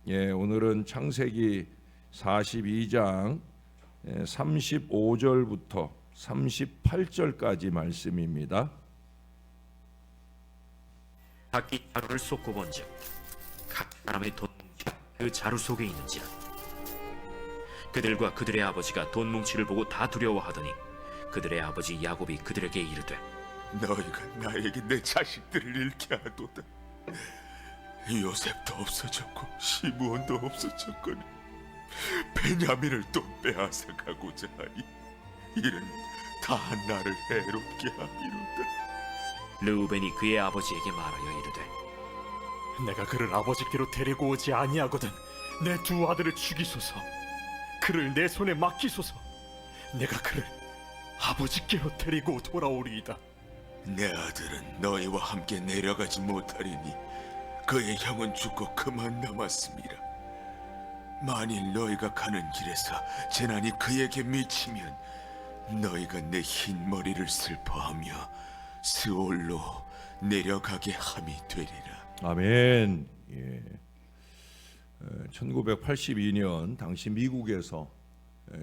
오늘은 창세기 42장 35절부터 38절까지 말씀입니다. 각기 자루를 쏟고 본즉 각 사람의 돈 뭉치가 그 자루 속에 있는지라. 그들과 그들의 아버지가 돈 뭉치를 보고 다 두려워하더니 그들의 아버지 야곱이 그들에게 이르되, 너희가 나에게 내 자식들을 잃게 하도다. 요셉도 없어졌고 시므온도 없어졌거니 베냐민을 또 빼앗아 가고자 하니 이는 다 나를 해롭게 함이로다. 르우벤이 그의 아버지에게 말하여 이르되, 내가 그를 아버지께로 데리고 오지 아니하거든 내 두 아들을 죽이소서. 그를 내 손에 맡기소서. 내가 그를 아버지께로 데리고 돌아오리이다. 내 아들은 너희와 함께 내려가지 못하리니 그의 형은 죽고 그만 남았음이라. 만일 너희가 가는 길에서 재난이 그에게 미치면 너희가 내 흰 머리를 슬퍼하며 스올로 내려가게 함이 되리라. 아멘. 1982년 당시 미국에서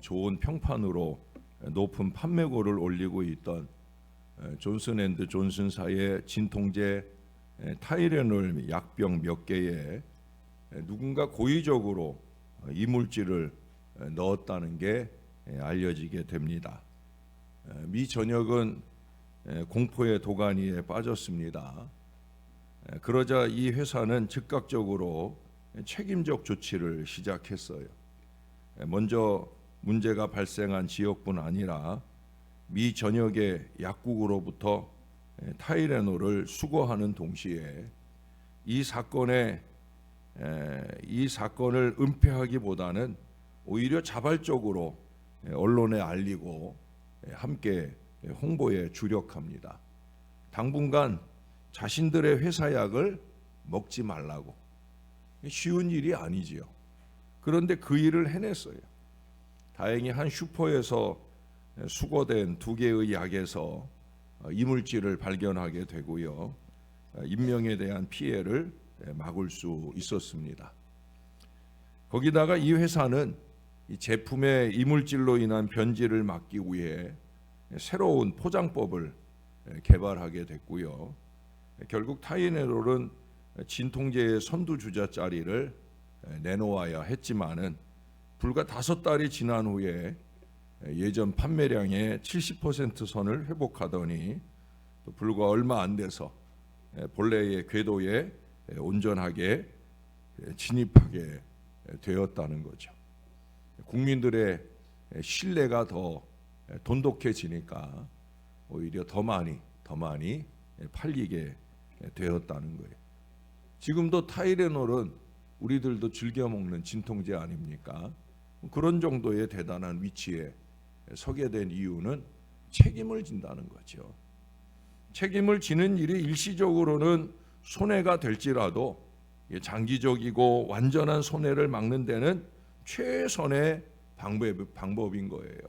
좋은 평판으로 높은 판매고를 올리고 있던 존슨앤존슨사의 진통제 타이레놀 약병 몇 개에 누군가 고의적으로 이물질을 넣었다는 게 알려지게 됩니다. 미 전역은 공포의 도가니에 빠졌습니다. 그러자 이 회사는 즉각적으로 책임적 조치를 시작했어요. 먼저 문제가 발생한 지역뿐 아니라 미 전역의 약국으로부터 타이레놀을 수거하는 동시에 이 사건을 은폐하기보다는 오히려 자발적으로 언론에 알리고 함께 홍보에 주력합니다. 당분간 자신들의 회사 약을 먹지 말라고. 쉬운 일이 아니지요. 그런데 그 일을 해냈어요. 다행히 한 슈퍼에서 수거된 2개의 약에서 이물질을 발견하게 되고요. 인명에 대한 피해를 막을 수 있었습니다. 거기다가 이 회사는 이 제품의 이물질로 인한 변질을 막기 위해 새로운 포장법을 개발하게 됐고요. 결국 타이레놀은 진통제의 선두주자 자리를 내놓아야 했지만은 불과 5달이 지난 후에 예전 판매량의 70% 선을 회복하더니 또 불과 얼마 안 돼서 본래의 궤도에 온전하게 진입하게 되었다는 거죠. 국민들의 신뢰가 더 돈독해지니까 오히려 더 많이 팔리게 되었다는 거예요. 지금도 타이레놀은 우리들도 즐겨 먹는 진통제 아닙니까? 그런 정도의 대단한 위치에 서게 된 이유는 책임을 진다는 거죠. 책임을 지는 일이 일시적으로는 손해가 될지라도 장기적이고 완전한 손해를 막는 데는 최선의 방법인 거예요.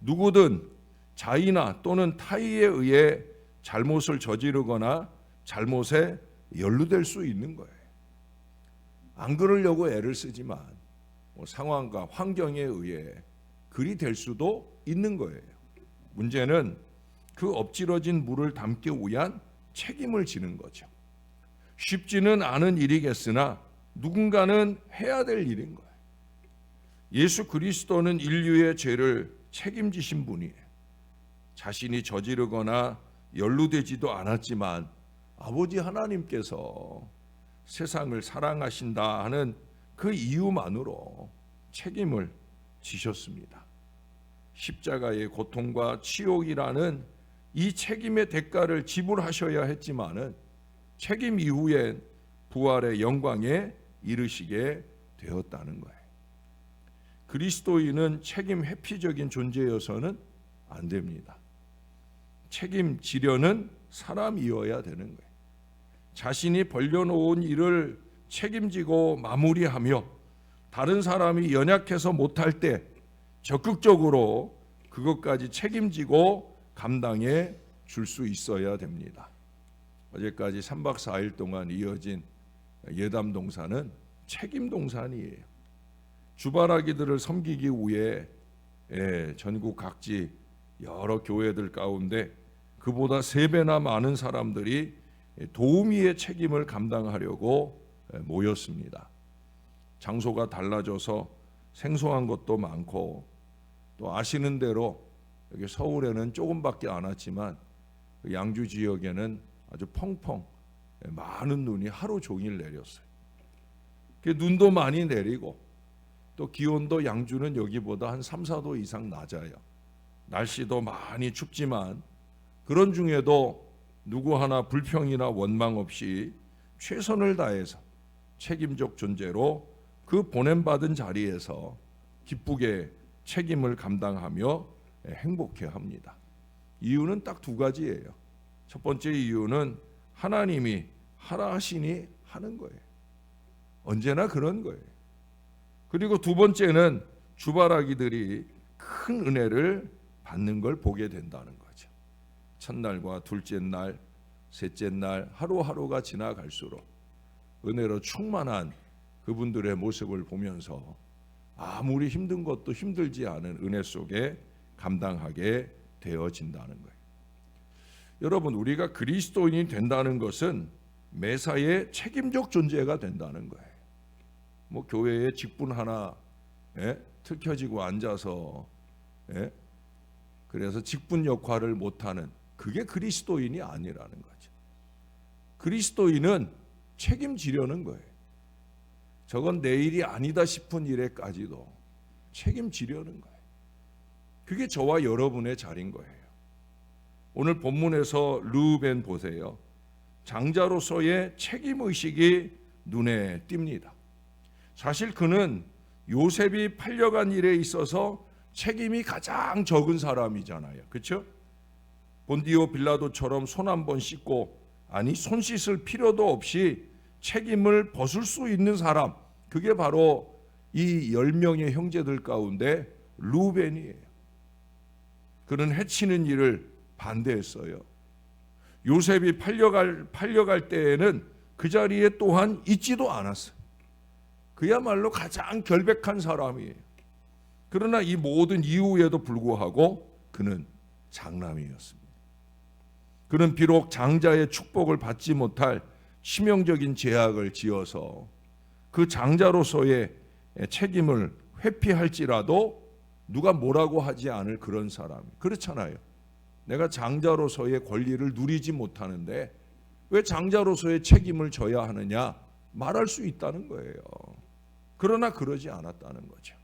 누구든 자의나 또는 타의에 의해 잘못을 저지르거나 잘못에 연루될 수 있는 거예요. 안 그러려고 애를 쓰지만 상황과 환경에 의해 그리 될 수도 있는 거예요. 문제는 그 엎질러진 물을 담기 위한 책임을 지는 거죠. 쉽지는 않은 일이겠으나 누군가는 해야 될 일인 거예요. 예수 그리스도는 인류의 죄를 책임지신 분이에요. 자신이 저지르거나 연루되지도 않았지만 아버지 하나님께서 세상을 사랑하신다 하는 그 이유만으로 책임을 지셨습니다. 십자가의 고통과 치욕이라는 이 책임의 대가를 지불하셔야 했지만은 책임 이후엔 부활의 영광에 이르시게 되었다는 거예요. 그리스도인은 책임 회피적인 존재여서는 안 됩니다. 책임지려는 사람이어야 되는 거예요. 자신이 벌려놓은 일을 책임지고 마무리하며 다른 사람이 연약해서 못할 때 적극적으로 그것까지 책임지고 감당해 줄 수 있어야 됩니다. 어제까지 3박 4일 동안 이어진 예담 동사는 책임 동산이에요. 주바라기들을 섬기기 위해 전국 각지 여러 교회들 가운데 그보다 3배나 많은 사람들이 도우미의 책임을 감당하려고 모였습니다. 장소가 달라져서 생소한 것도 많고, 또 아시는 대로 여기 서울에는 조금밖에 안 왔지만 양주 지역에는 아주 펑펑 많은 눈이 하루 종일 내렸어요. 눈도 많이 내리고, 또 기온도 양주는 여기보다 한 3, 4도 이상 낮아요. 날씨도 많이 춥지만 그런 중에도 누구 하나 불평이나 원망 없이 최선을 다해서 책임적 존재로 그 보냄받은 자리에서 기쁘게 책임을 감당하며 행복해합니다. 이유는 딱 2가지예요. 첫 번째 이유는 하나님이 하라 하시니 하는 거예요. 언제나 그런 거예요. 그리고 2번째는 주바라기들이 큰 은혜를 받는 걸 보게 된다는 거죠. 첫날과 둘째 날, 셋째 날 하루하루가 지나갈수록 은혜로 충만한 그분들의 모습을 보면서 아무리 힘든 것도 힘들지 않은 은혜 속에 감당하게 되어진다는 거예요. 여러분, 우리가 그리스도인이 된다는 것은 매사에 책임적 존재가 된다는 거예요. 뭐 교회에 직분 하나 틀켜지고 앉아서 그래서 직분 역할을 못하는, 그게 그리스도인이 아니라는 거죠. 그리스도인은 책임지려는 거예요. 저건 내 일이 아니다 싶은 일에까지도 책임지려는 거예요. 그게 저와 여러분의 자리인 거예요. 오늘 본문에서 르우벤 보세요. 장자로서의 책임의식이 눈에 띕니다. 사실 그는 요셉이 팔려간 일에 있어서 책임이 가장 적은 사람이잖아요. 그렇죠? 본디오 빌라도처럼 손 한 번 씻고, 아니 손 씻을 필요도 없이 책임을 벗을 수 있는 사람, 그게 바로 이 10명의 형제들 가운데 르우벤이에요. 그는 해치는 일을 반대했어요. 요셉이 팔려갈 때에는 그 자리에 또한 있지도 않았어요. 그야말로 가장 결백한 사람이에요. 그러나 이 모든 이유에도 불구하고 그는 장남이었습니다. 그는 비록 장자의 축복을 받지 못할 치명적인 죄악을 지어서 그 장자로서의 책임을 회피할지라도 누가 뭐라고 하지 않을 그런 사람. 그렇잖아요. 내가 장자로서의 권리를 누리지 못하는데 왜 장자로서의 책임을 져야 하느냐 말할 수 있다는 거예요. 그러나 그러지 않았다는 거죠.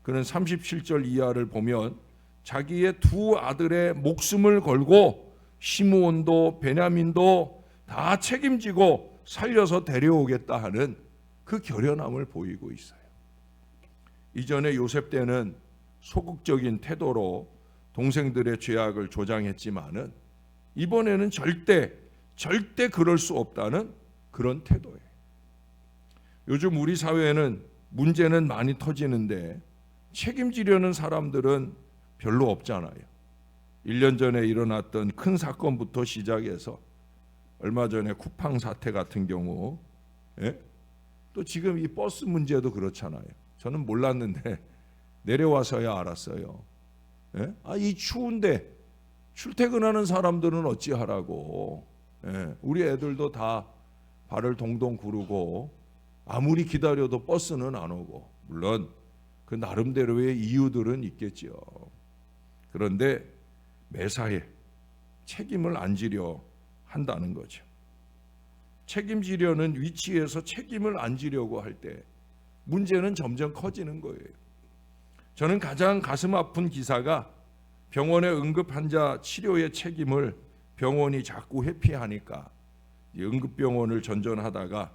그는 37절 이하를 보면 자기의 2 아들의 목숨을 걸고 시므온도 베냐민도 다 책임지고 살려서 데려오겠다 하는 그 결연함을 보이고 있어요. 이전에 요셉 때는 소극적인 태도로 동생들의 죄악을 조장했지만은 이번에는 절대 그럴 수 없다는 그런 태도예요. 요즘 우리 사회에는 문제는 많이 터지는데 책임지려는 사람들은 별로 없잖아요. 1년 전에 일어났던 큰 사건부터 시작해서 얼마 전에 쿠팡 사태 같은 경우, 또 지금 이 버스 문제도 그렇잖아요. 저는 몰랐는데 내려와서야 알았어요. 이 추운데 출퇴근하는 사람들은 어찌하라고. 우리 애들도 다 발을 동동 구르고 아무리 기다려도 버스는 안 오고, 물론 그 나름대로의 이유들은 있겠죠. 그런데 매사에 책임을 안 지려 한다는 거죠. 책임지려는 위치에서 책임을 안 지려고 할 때 문제는 점점 커지는 거예요. 저는 가장 가슴 아픈 기사가 병원의 응급 환자 치료의 책임을 병원이 자꾸 회피하니까 응급병원을 전전하다가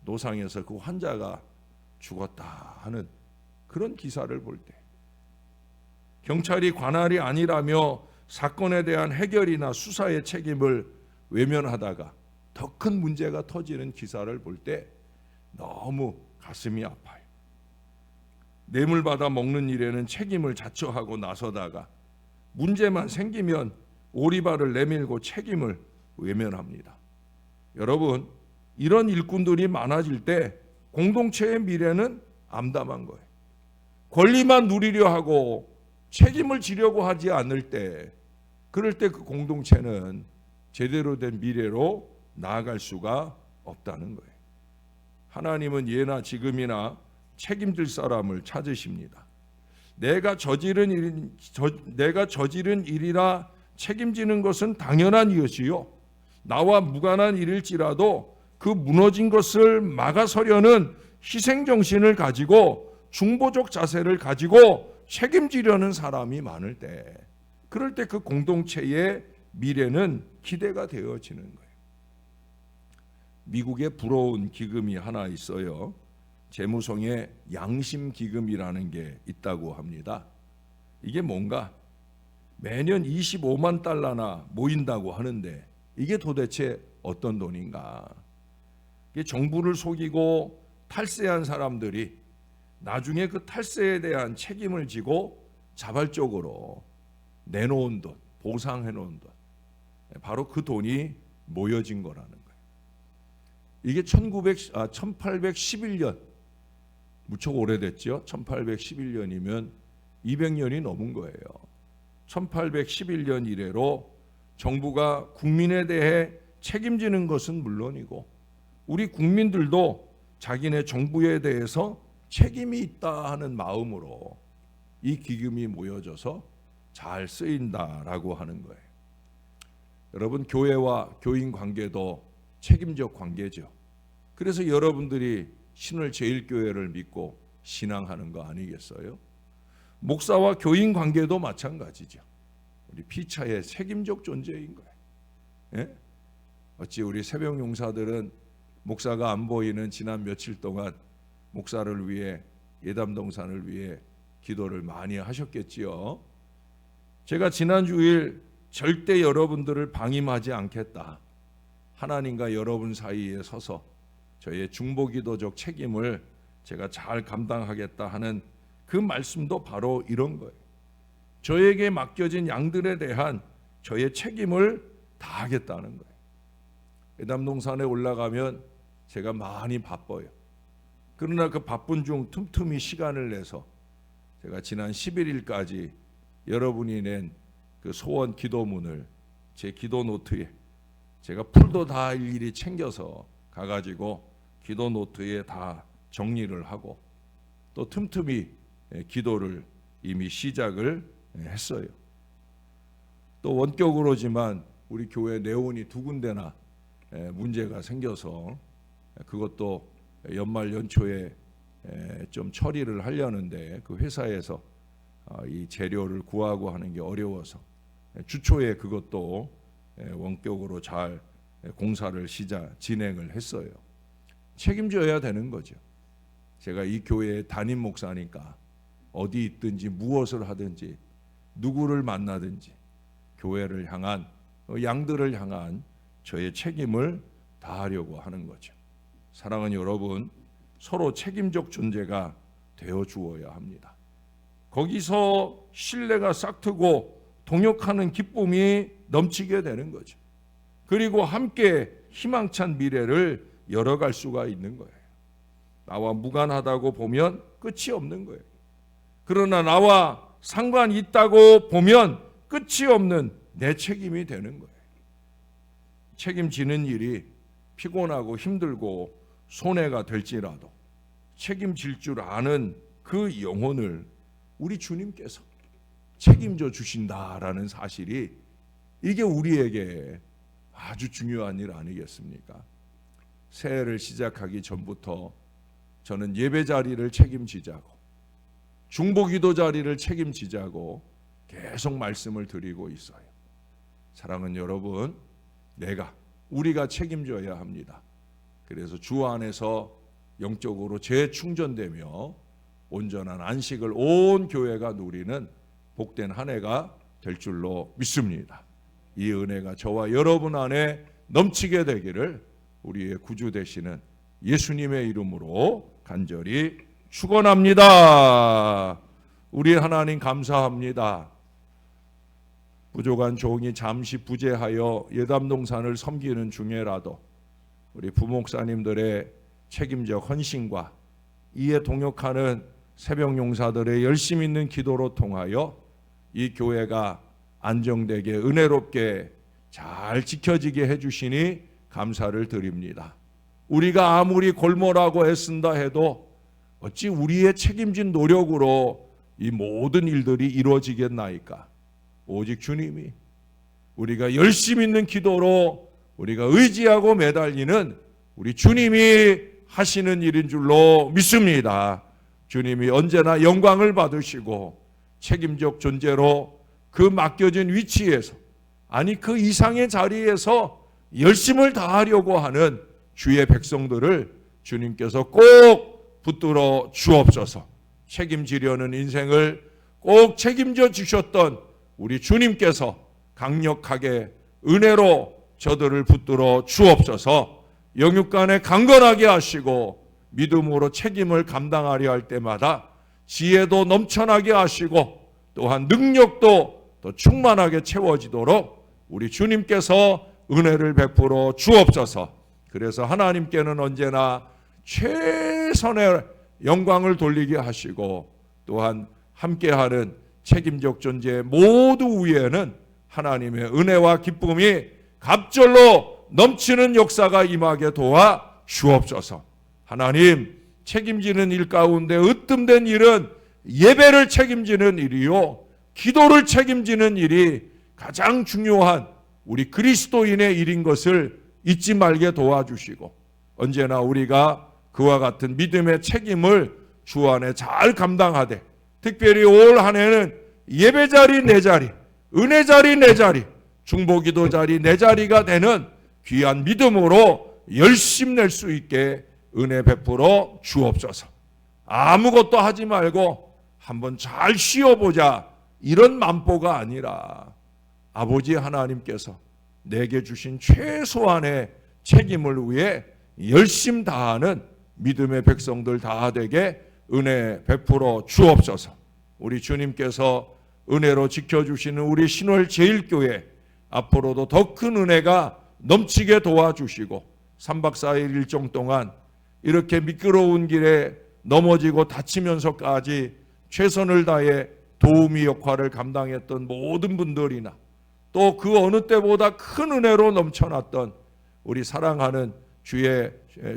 노상에서 그 환자가 죽었다 하는 그런 기사를 볼 때, 경찰이 관할이 아니라며 사건에 대한 해결이나 수사의 책임을 외면하다가 더 큰 문제가 터지는 기사를 볼 때 너무 가슴이 아파요. 뇌물 받아 먹는 일에는 책임을 자처하고 나서다가 문제만 생기면 오리발을 내밀고 책임을 외면합니다. 여러분, 이런 일꾼들이 많아질 때 공동체의 미래는 암담한 거예요. 권리만 누리려 하고 책임을 지려고 하지 않을 때, 그럴 때 그 공동체는 제대로 된 미래로 나아갈 수가 없다는 거예요. 하나님은 예나 지금이나 책임질 사람을 찾으십니다. 내가 저지른 일이라 책임지는 것은 당연한 이것이요, 나와 무관한 일일지라도 그 무너진 것을 막아서려는 희생정신을 가지고 중보적 자세를 가지고 책임지려는 사람이 많을 때, 그럴 때 그 공동체의 미래는 기대가 되어지는 거예요. 미국에 부러운 기금이 하나 있어요. 재무성의 양심기금이라는 게 있다고 합니다. 이게 뭔가 매년 25만 달러나 모인다고 하는데, 이게 도대체 어떤 돈인가? 이게 정부를 속이고 탈세한 사람들이 나중에 그 탈세에 대한 책임을 지고 자발적으로 내놓은 돈, 보상해 놓은 돈, 바로 그 돈이 모여진 거라는 거예요. 이게 1811년, 무척 오래됐죠. 1811년이면 200년이 넘은 거예요. 1811년 이래로 정부가 국민에 대해 책임지는 것은 물론이고, 우리 국민들도 자기네 정부에 대해서 책임이 있다 하는 마음으로 이 기금이 모여져서 잘 쓰인다라고 하는 거예요. 여러분, 교회와 교인 관계도 책임적 관계죠. 그래서 여러분들이 신을제일교회를 믿고 신앙하는 거 아니겠어요? 목사와 교인 관계도 마찬가지죠. 우리 피차의 책임적 존재인 거예요. 예? 어찌 우리 새벽 용사들은 목사가 안 보이는 지난 며칠 동안 목사를 위해, 예담동산을 위해 기도를 많이 하셨겠지요. 제가 지난 주일 절대 여러분들을 방임하지 않겠다, 하나님과 여러분 사이에 서서 저의 중보기도적 책임을 제가 잘 감당하겠다 하는 그 말씀도 바로 이런 거예요. 저에게 맡겨진 양들에 대한 저의 책임을 다하겠다는 거예요. 예담동산에 올라가면 제가 많이 바빠요. 그러나 그 바쁜 중 틈틈이 시간을 내서 제가 지난 11일까지 여러분이 낸 그 소원 기도문을 제 기도 노트에 제가 풀도 다 일일이 챙겨서 가가지고 기도 노트에 다 정리를 하고, 또 틈틈이 기도를 이미 시작을 했어요. 또 원격으로지만 우리 교회 내원이 2군데나 문제가 생겨서 그것도 연말 연초에 좀 처리를 하려는데, 그 회사에서 이 재료를 구하고 하는 게 어려워서 주초에 그것도 원격으로 잘 공사를 진행을 했어요. 책임져야 되는 거죠. 제가 이 교회의 담임 목사니까 어디 있든지 무엇을 하든지 누구를 만나든지 교회를 향한, 양들을 향한 저의 책임을 다하려고 하는 거죠. 사랑하는 여러분, 서로 책임적 존재가 되어 주어야 합니다. 거기서 신뢰가 싹트고 동역하는 기쁨이 넘치게 되는 거죠. 그리고 함께 희망찬 미래를 열어갈 수가 있는 거예요. 나와 무관하다고 보면 끝이 없는 거예요. 그러나 나와 상관이 있다고 보면 끝이 없는 내 책임이 되는 거예요. 책임지는 일이 피곤하고 힘들고 손해가 될지라도 책임질 줄 아는 그 영혼을 우리 주님께서 책임져 주신다라는 사실이, 이게 우리에게 아주 중요한 일 아니겠습니까? 새해를 시작하기 전부터 저는 예배 자리를 책임지자고, 중보기도 자리를 책임지자고 계속 말씀을 드리고 있어요. 사랑하는 여러분, 우리가 책임져야 합니다. 그래서 주 안에서 영적으로 재충전되며 온전한 안식을 온 교회가 누리는 복된 한 해가 될 줄로 믿습니다. 이 은혜가 저와 여러분 안에 넘치게 되기를 우리의 구주 되시는 예수님의 이름으로 간절히 축원합니다. 우리 하나님 감사합니다. 부족한 종이 잠시 부재하여 예담동산을 섬기는 중에라도 우리 부목사님들의 책임적 헌신과 이에 동역하는 새벽 용사들의 열심 있는 기도로 통하여 이 교회가 안정되게 은혜롭게 잘 지켜지게 해주시니 감사를 드립니다. 우리가 아무리 골몰하고 애쓴다 해도 어찌 우리의 책임진 노력으로 이 모든 일들이 이루어지겠나이까? 오직 주님이, 우리가 열심 있는 기도로 우리가 의지하고 매달리는 우리 주님이 하시는 일인 줄로 믿습니다. 주님이 언제나 영광을 받으시고 책임적 존재로 그 맡겨진 위치에서, 아니 그 이상의 자리에서 열심을 다하려고 하는 주의 백성들을 주님께서 꼭 붙들어 주옵소서. 책임지려는 인생을 꼭 책임져 주셨던 우리 주님께서 강력하게 은혜로 저들을 붙들어 주옵소서. 영육간에 강건하게 하시고 믿음으로 책임을 감당하려 할 때마다 지혜도 넘쳐나게 하시고 또한 능력도 더 충만하게 채워지도록 우리 주님께서 은혜를 베풀어 주옵소서. 그래서 하나님께는 언제나 최선의 영광을 돌리게 하시고 또한 함께하는 책임적 존재 모두 위에는 하나님의 은혜와 기쁨이 갑절로 넘치는 역사가 임하게 도와 주옵소서. 하나님, 책임지는 일 가운데 으뜸된 일은 예배를 책임지는 일이요, 기도를 책임지는 일이 가장 중요한 우리 그리스도인의 일인 것을 잊지 말게 도와주시고 언제나 우리가 그와 같은 믿음의 책임을 주 안에 잘 감당하되, 특별히 올 한 해는 예배 자리 내 자리, 은혜 자리 내 자리, 중보기도 자리 내 자리가 되는 귀한 믿음으로 열심 낼 수 있게 은혜 베풀어 주옵소서. 아무것도 하지 말고 한번 잘 쉬어보자 이런 만보가 아니라 아버지 하나님께서 내게 주신 최소한의 책임을 위해 열심 다하는 믿음의 백성들 다 되게 은혜 베풀어 주옵소서. 우리 주님께서 은혜로 지켜주시는 우리 신월 제일교회 앞으로도 더 큰 은혜가 넘치게 도와주시고 3박 4일 일정 동안 이렇게 미끄러운 길에 넘어지고 다치면서까지 최선을 다해 도우미 역할을 감당했던 모든 분들이나 또 그 어느 때보다 큰 은혜로 넘쳐났던 우리 사랑하는 주의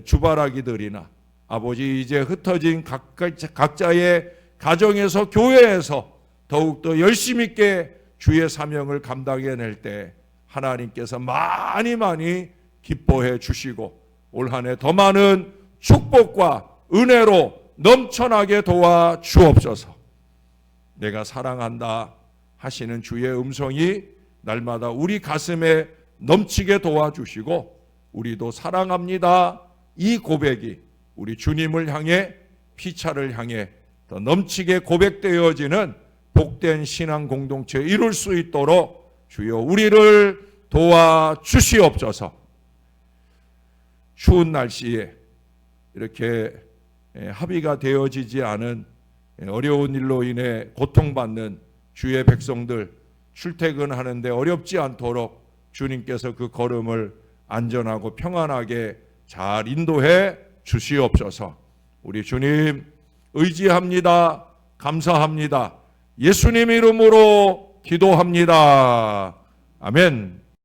주바라기들이나 아버지, 이제 흩어진 각자의 가정에서 교회에서 더욱더 열심 있게 주의 사명을 감당해낼 때 하나님께서 많이 기뻐해 주시고 올 한 해 더 많은 축복과 은혜로 넘쳐나게 도와 주옵소서. 내가 사랑한다 하시는 주의 음성이 날마다 우리 가슴에 넘치게 도와주시고 우리도 사랑합니다 이 고백이 우리 주님을 향해, 피차를 향해 더 넘치게 고백되어지는 복된 신앙 공동체 이룰 수 있도록 주여 우리를 도와주시옵소서. 추운 날씨에 이렇게 합의가 되어지지 않은 어려운 일로 인해 고통받는 주의 백성들 출퇴근하는데 어렵지 않도록 주님께서 그 걸음을 안전하고 평안하게 잘 인도해 주시옵소서. 우리 주님 의지합니다. 감사합니다. 예수님 이름으로 기도합니다. 아멘.